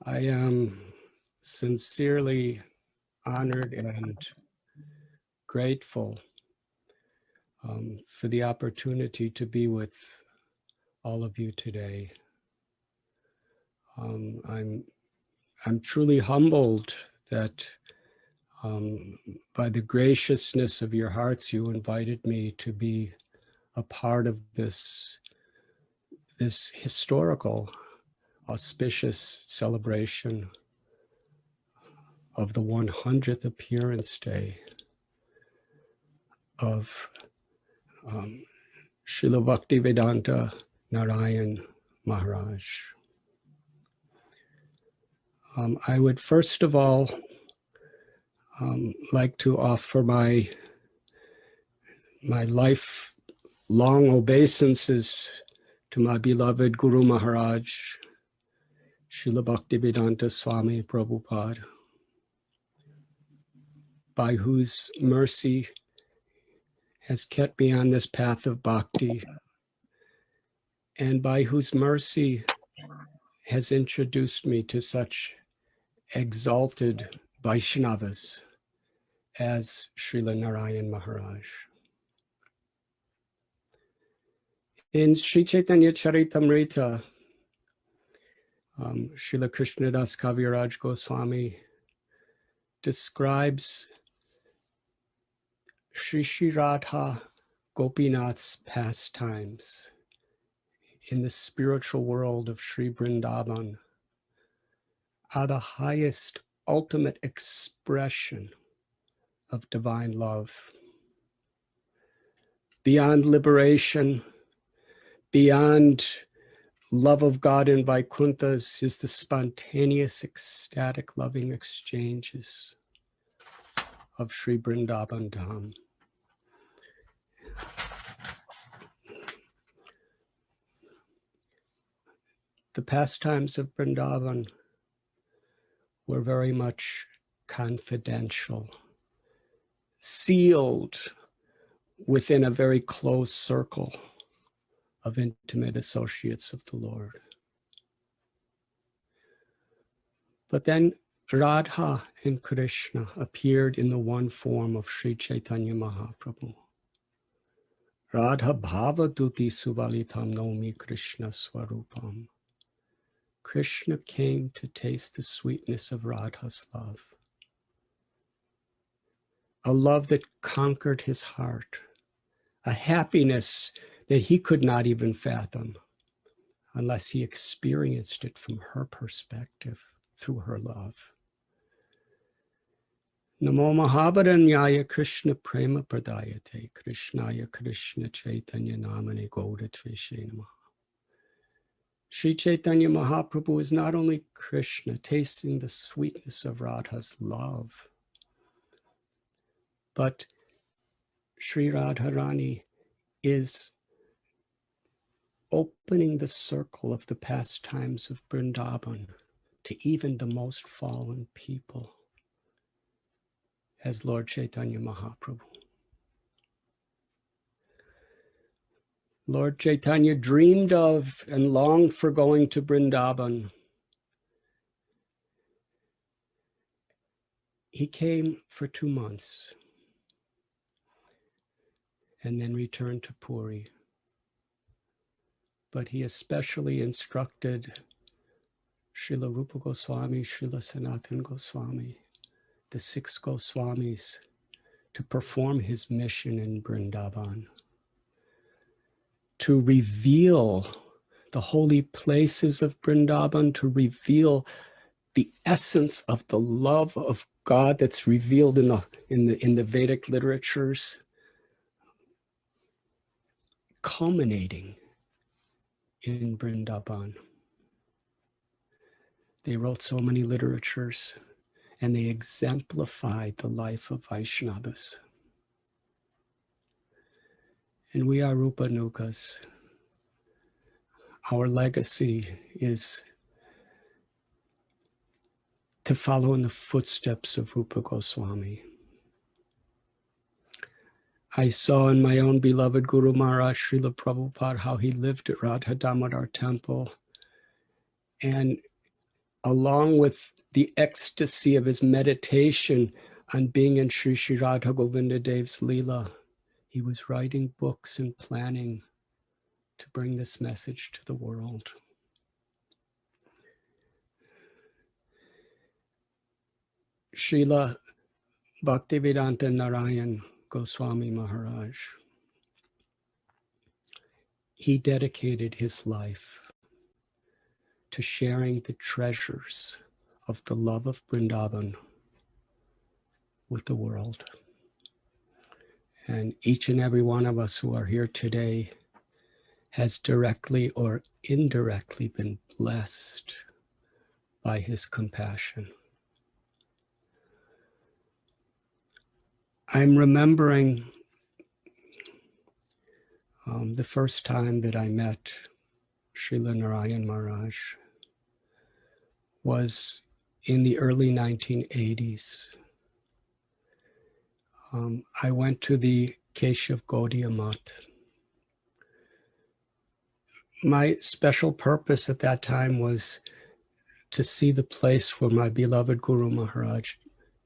I am sincerely honored and grateful for the opportunity to be with all of you today. I'm truly humbled that by the graciousness of your hearts, you invited me to be a part of this historical, auspicious celebration of the 100th appearance day of Srila Bhakti Vedanta Narayan Maharaj. I would first of all like to offer my lifelong obeisances to my beloved Guru Maharaj, Srila Bhakti Vedanta Swami Prabhupada, by whose mercy has kept me on this path of bhakti, and by whose mercy has introduced me to such exalted Vaishnavas as Srila Narayan Maharaj. In Sri Chaitanya Charitamrita, Srila Krishnadas Kaviraj Goswami describes Sri Radha Gopinath's pastimes in the spiritual world of Sri Vrindavan are the highest ultimate expression of divine love. Beyond liberation, beyond love of God in Vaikunthas is the spontaneous, ecstatic, loving exchanges of Sri Vrindavan Dham. The pastimes of Vrindavan were very much confidential, sealed within a very close circle of intimate associates of the Lord. But then Radha and Krishna appeared in the one form of Sri Chaitanya Mahaprabhu. Radha Bhava Duti Subalitam Naumi Krishna Swarupam. Krishna came to taste the sweetness of Radha's love, a love that conquered his heart, a happiness that he could not even fathom unless he experienced it from her perspective, through her love. Namo Mahabharanyaya Krishna Prema Pradayate Krishnaya Krishna Chaitanya Namane Gaudatveshe Namaha. Sri Chaitanya Mahaprabhu is not only Krishna tasting the sweetness of Radha's love, but Sri Radharani is opening the circle of the pastimes of Vrindavan to even the most fallen people as Lord Chaitanya Mahaprabhu. Lord Chaitanya dreamed of and longed for going to Vrindavan. He came for 2 months and then returned to Puri. But he especially instructed Srila Rupa Goswami, Srila Sanatana Goswami, the 6 Goswamis, to perform his mission in Vrindavan, to reveal the holy places of Vrindavan, to reveal the essence of the love of God that's revealed in the Vedic literatures, culminating in Vrindavan. They wrote so many literatures, and they exemplified the life of Vaishnavas. And we are Rupa Nugas. Our legacy is to follow in the footsteps of Rupa Goswami. I saw in my own beloved Guru Maharaj, Srila Prabhupada, how he lived at Radha Damodar Temple. And along with the ecstasy of his meditation on being in Sri Sri Radha Govinda Dev's Leela, he was writing books and planning to bring this message to the world. Srila Bhakti Vedanta Narayan Goswami Maharaj, he dedicated his life to sharing the treasures of the love of Vrindavan with the world. And each and every one of us who are here today has directly or indirectly been blessed by his compassion. I'm remembering the first time that I met Srila Narayan Maharaj was in the early 1980s. I went to the Keshav Gaudiya Math. My special purpose at that time was to see the place where my beloved Guru Maharaj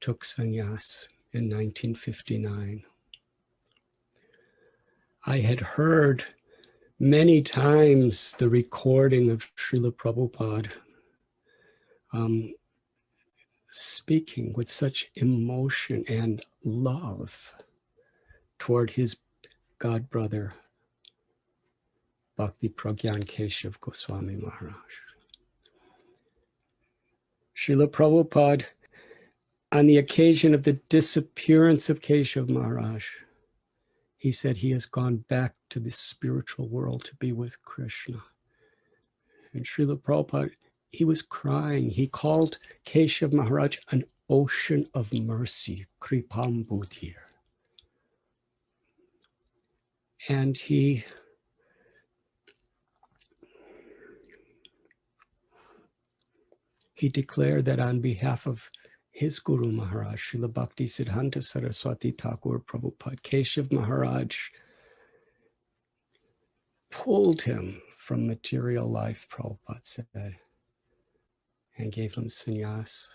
took sannyas in 1959. I had heard many times the recording of Srila Prabhupada speaking with such emotion and love toward his god brother, Bhakti Pragyan Keshav Goswami Maharaj. Srila Prabhupada, on the occasion of the disappearance of Keshav Maharaj, he said he has gone back to the spiritual world to be with Krishna. And Srila Prabhupada, he was crying. He called Keshav Maharaj an ocean of mercy, Kripam Buddhir. And he declared that on behalf of his Guru Maharaj, Srila Bhakti Siddhanta Saraswati Thakur Prabhupada, Keshav Maharaj pulled him from material life, Prabhupada said, and gave him sannyas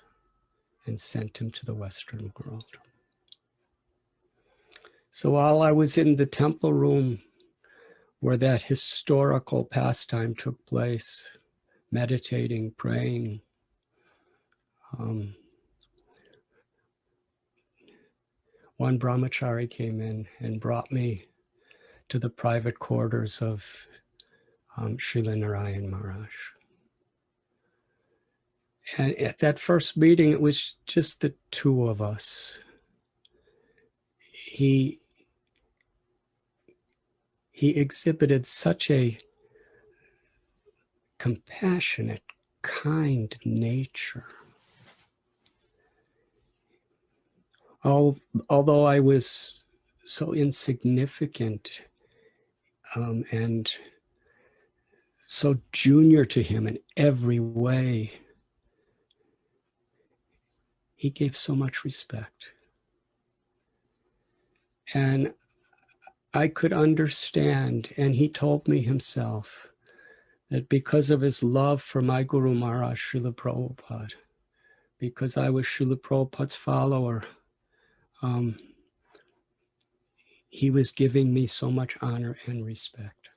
and sent him to the Western world. So while I was in the temple room where that historical pastime took place, meditating, praying, one brahmachari came in and brought me to the private quarters of Srila Narayan Maharaj. And at that first meeting, it was just the two of us. He exhibited such a compassionate, kind nature. Although I was so insignificant and so junior to him in every way, he gave so much respect. And I could understand, and he told me himself, that because of his love for my Guru Maharaj, Srila Prabhupada, because I was Srila Prabhupada's follower, he was giving me so much honor and respect.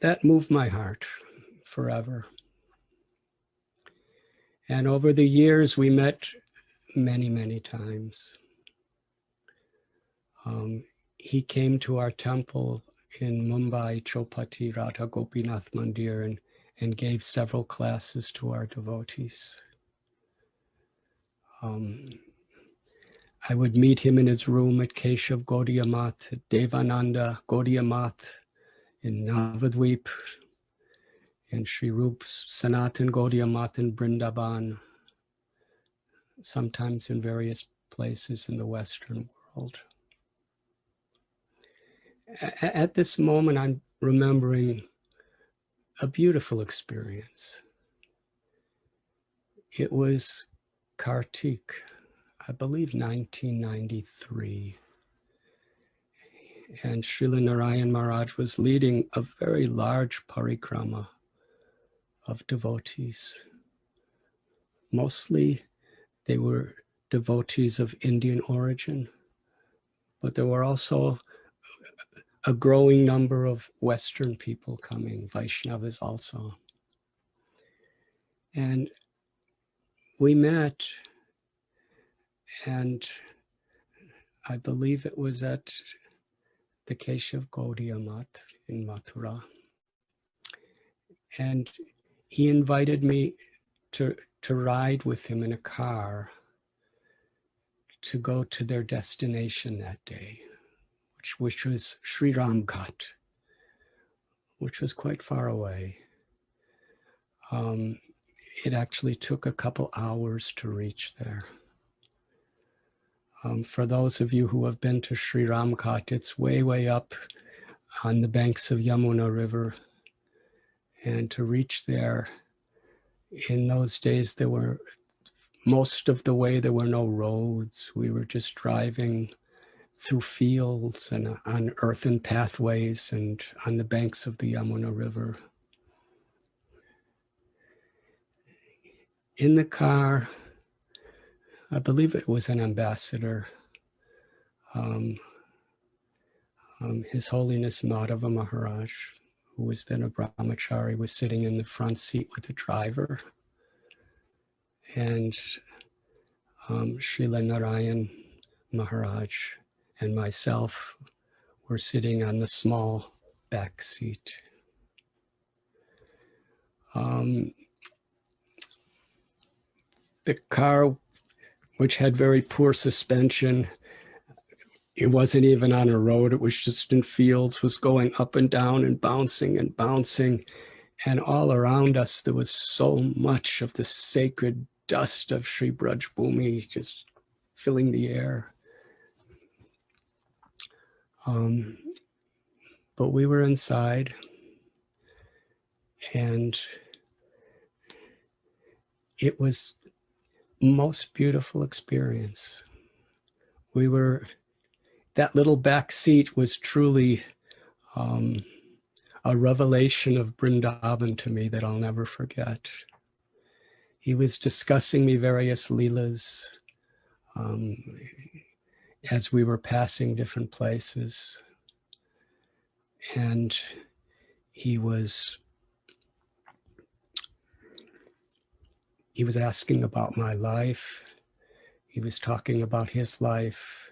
That moved my heart forever. And over the years, we met many, many times. He came to our temple in Mumbai, Chopati Radha Gopinath Mandir, and gave several classes to our devotees. I would meet him in his room at Keshav Gaudiya Math, at Devananda Gaudiya Math in Navadvip, in Sri Rup Sanatan Gaudiya Math in Vrindavan, sometimes in various places in the Western world. At this moment, I'm remembering a beautiful experience. It was Kartik, I believe 1993. and Srila Narayan Maharaj was leading a very large parikrama of devotees. Mostly they were devotees of Indian origin, but there were also a growing number of Western people coming, Vaishnavas also. And we met, and I believe it was at the Keshav Gaudiya Math in Mathura. And he invited me to ride with him in a car to go to their destination that day, which was Sri Ram Ghat, which was quite far away. It actually took a couple hours to reach there. For those of you who have been to Sri Ram Ghat, it's way, way up on the banks of Yamuna River. And to reach there, in those days, most of the way there were no roads. We were just driving through fields and on earthen pathways and on the banks of the Yamuna River. In the car, I believe it was an ambassador, His Holiness Madhava Maharaj, who was then a brahmachari, was sitting in the front seat with the driver. And Srila Narayan Maharaj and myself were sitting on the small back seat. The car, which had very poor suspension, it wasn't even on a road, it was just in fields, was going up and down and bouncing and bouncing. And all around us, there was so much of the sacred dust of Sri Braj Bhumi just filling the air. But we were inside, and it was most beautiful experience. That little back seat was truly a revelation of Vrindavan to me that I'll never forget. He was discussing me various leelas as we were passing different places. And he was asking about my life. He was talking about his life.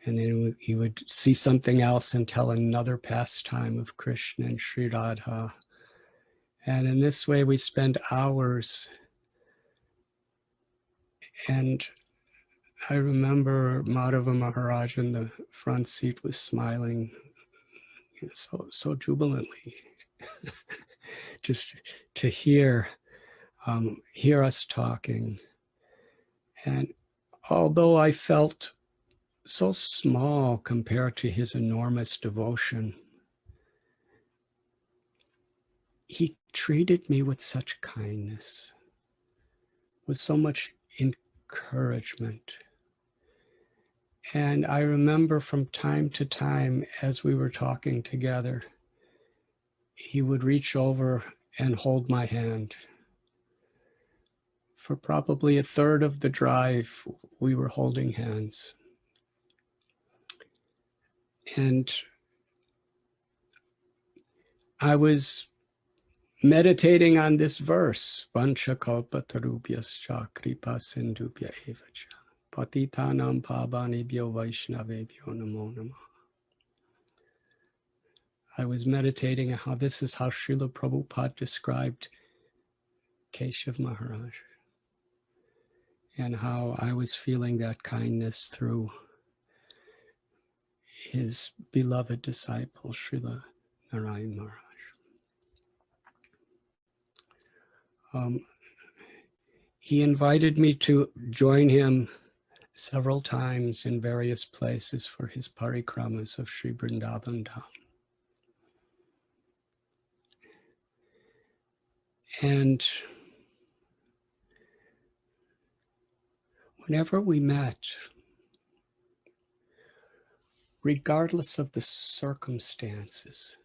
And then he would see something else and tell another pastime of Krishna and Sri Radha. And in this way, we spent hours. And I remember Madhava Maharaj in the front seat was smiling so jubilantly, just to hear us talking. And although I felt so small compared to his enormous devotion, he treated me with such kindness, with so much encouragement. And I remember from time to time, as we were talking together, he would reach over and hold my hand. For probably a third of the drive, we were holding hands. And I was meditating on this verse, Vanchakalpatarubhyascha kripa sindhubhya evacha patitanam pavanebhyo vaishnavebhyo namo namah. I was meditating on how this is how Srila Prabhupada described Keshav Maharaj, and how I was feeling that kindness through his beloved disciple, Srila Narayan Maharaj. He invited me to join him several times in various places for his parikramas of Sri Vrindavan Dham. And whenever we met, regardless of the circumstances,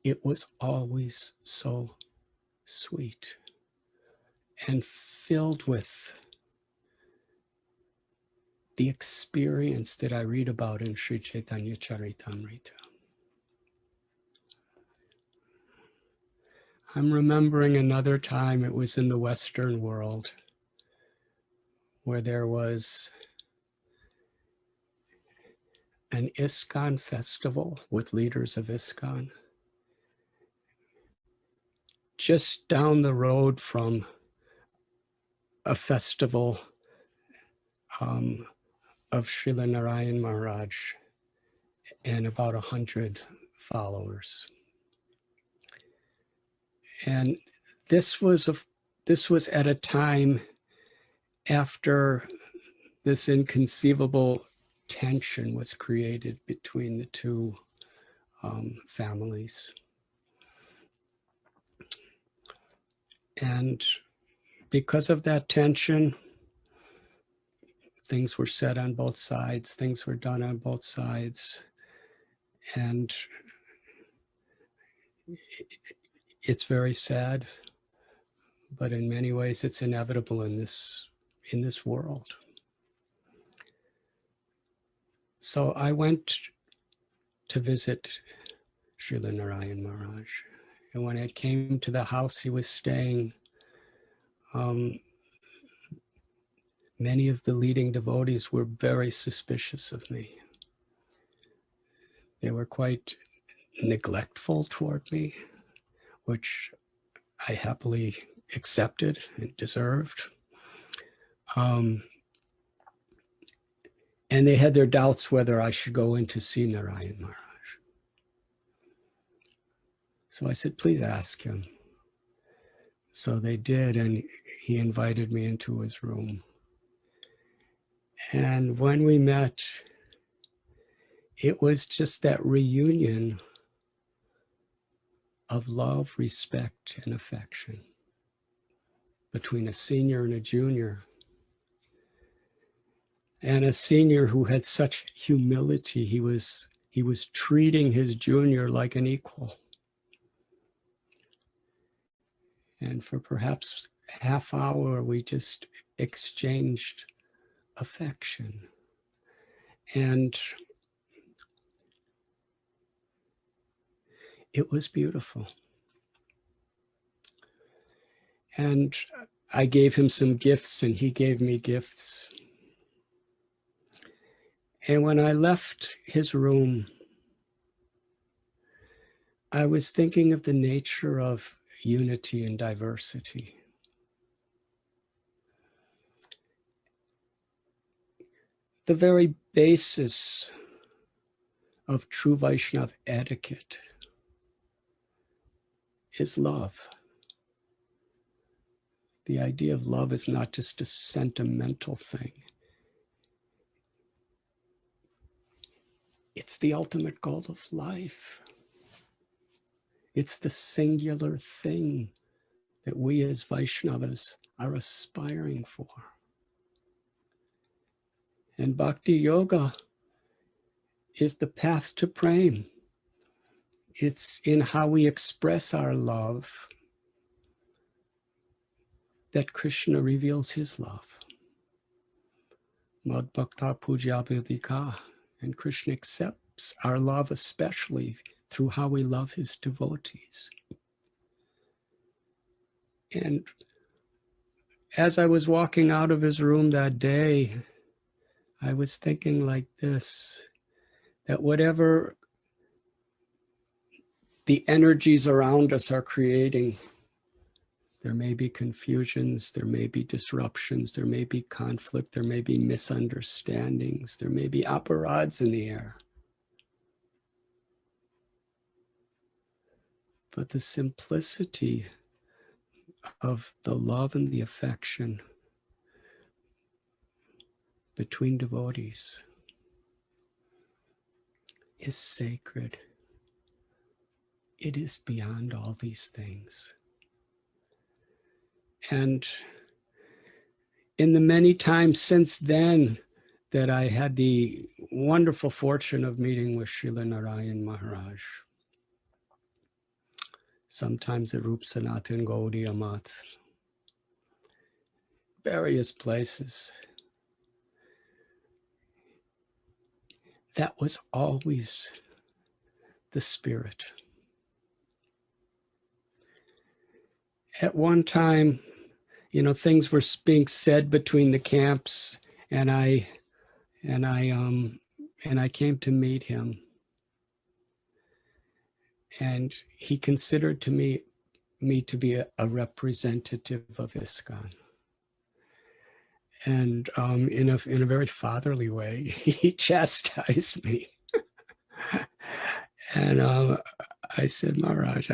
it was always so sweet and filled with the experience that I read about in Sri Chaitanya Charitamrita. I'm remembering another time, it was in the Western world, where there was an ISKCON festival with leaders of ISKCON just down the road from a festival of Srila Narayan Maharaj and about 100 followers. And this was at a time after this inconceivable tension was created between the two families. And because of that tension, things were said on both sides, things were done on both sides. And it's very sad, but in many ways it's inevitable in this world. So I went to visit Srila Narayan Maharaj. And when I came to the house he was staying, many of the leading devotees were very suspicious of me. They were quite neglectful toward me, which I happily accepted and deserved. And they had their doubts whether I should go in to see Narayan Maharaj. So I said, please ask him. So they did, and he invited me into his room. And when we met, it was just that reunion of love, respect, and affection between a senior and a junior. And a senior who had such humility, he was treating his junior like an equal. And for perhaps half hour, we just exchanged affection. And it was beautiful. And I gave him some gifts and he gave me gifts. And when I left his room, I was thinking of the nature of unity and diversity. The very basis of true Vaishnava etiquette is love. The idea of love is not just a sentimental thing. It's the ultimate goal of life. It's the singular thing that we as Vaishnavas are aspiring for. And Bhakti Yoga is the path to prema. It's in how we express our love that Krishna reveals his love. Mad Bhakta Pujabhidika. And Krishna accepts our love especially through how we love his devotees. And as I was walking out of his room that day, I was thinking like this, that whatever the energies around us are creating, there may be confusions, there may be disruptions, there may be conflict, there may be misunderstandings, there may be aparads in the air. But the simplicity of the love and the affection between devotees is sacred. It is beyond all these things. And in the many times since then that I had the wonderful fortune of meeting with Srila Narayan Maharaj. Sometimes at Rup Sanatan Gaudiya Math, various places. That was always the spirit. At one time, you know, things were being said between the camps, and I came to meet him, and he considered me to be a representative of ISKCON. And in a very fatherly way, he chastised me. And I said, Maharaj,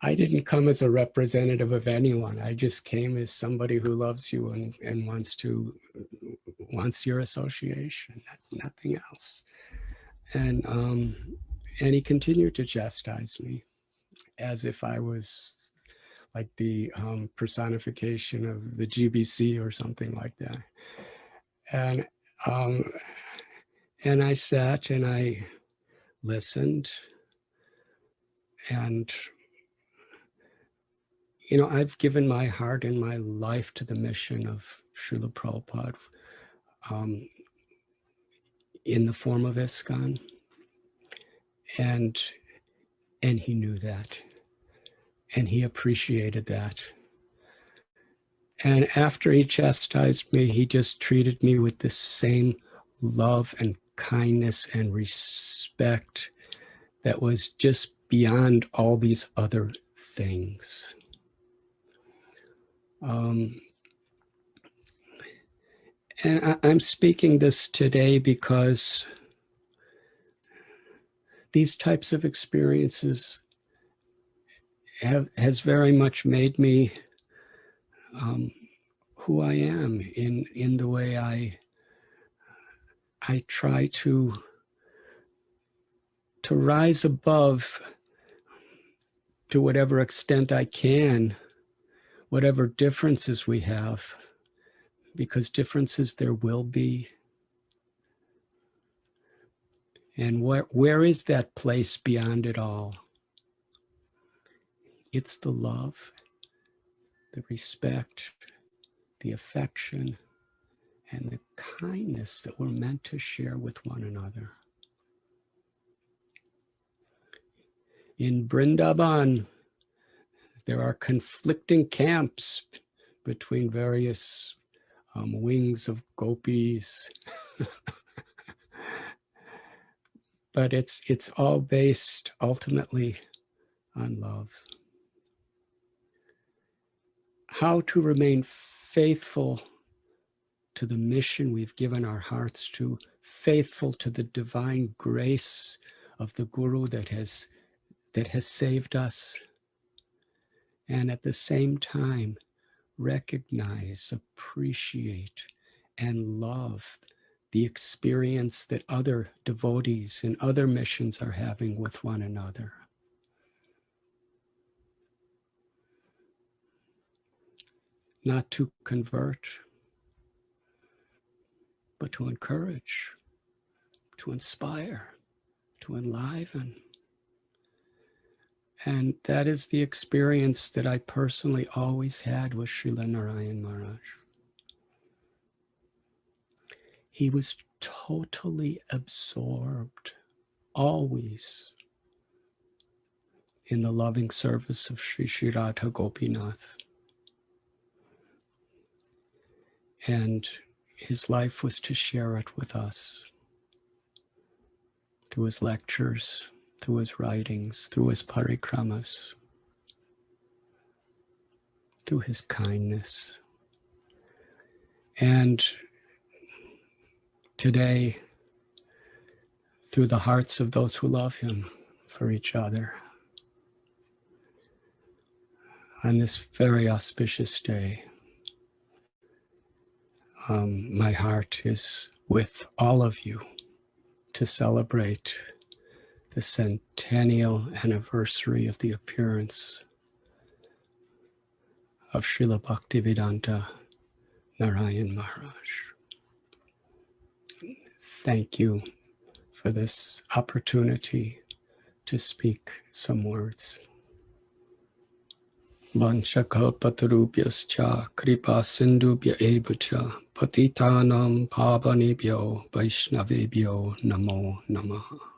I didn't come as a representative of anyone. I just came as somebody who loves you and wants your association, nothing else. And he continued to chastise me as if I was like the personification of the GBC or something like that. And I sat and I listened, and you know, I've given my heart and my life to the mission of Srila Prabhupada in the form of ISKCON, and he knew that, and he appreciated that. And after he chastised me, he just treated me with the same love and kindness and respect that was just beyond all these other things. And I'm speaking this today because these types of experiences has very much made me who I am in the way I try to rise above to whatever extent I can, whatever differences we have, because differences there will be. And where is that place beyond it all? It's the love, the respect, the affection, and the kindness that we're meant to share with one another. In Vrindavan, there are conflicting camps between various wings of gopis. But it's all based ultimately on love. How to remain faithful to the mission we've given our hearts to, faithful to the divine grace of the Guru that has saved us, and at the same time recognize, appreciate, and love the experience that other devotees and other missions are having with one another. Not to convert, but to encourage, to inspire, to enliven. And that is the experience that I personally always had with Srila Narayan Maharaj. He was totally absorbed, always, in the loving service of Sri Sri Radha Gopinath. And his life was to share it with us through his lectures, through his writings, through his parikramas, through his kindness. And today, through the hearts of those who love him for each other, on this very auspicious day, my heart is with all of you to celebrate the centennial anniversary of the appearance of Srila Bhakti Vedanta Narayan Maharaj. thank you for this opportunity to speak some words. Vanchakalpatarubhyascha kripa sindubhya evacha patitanam pavanebhyo vaishnavebhyo namo namaha.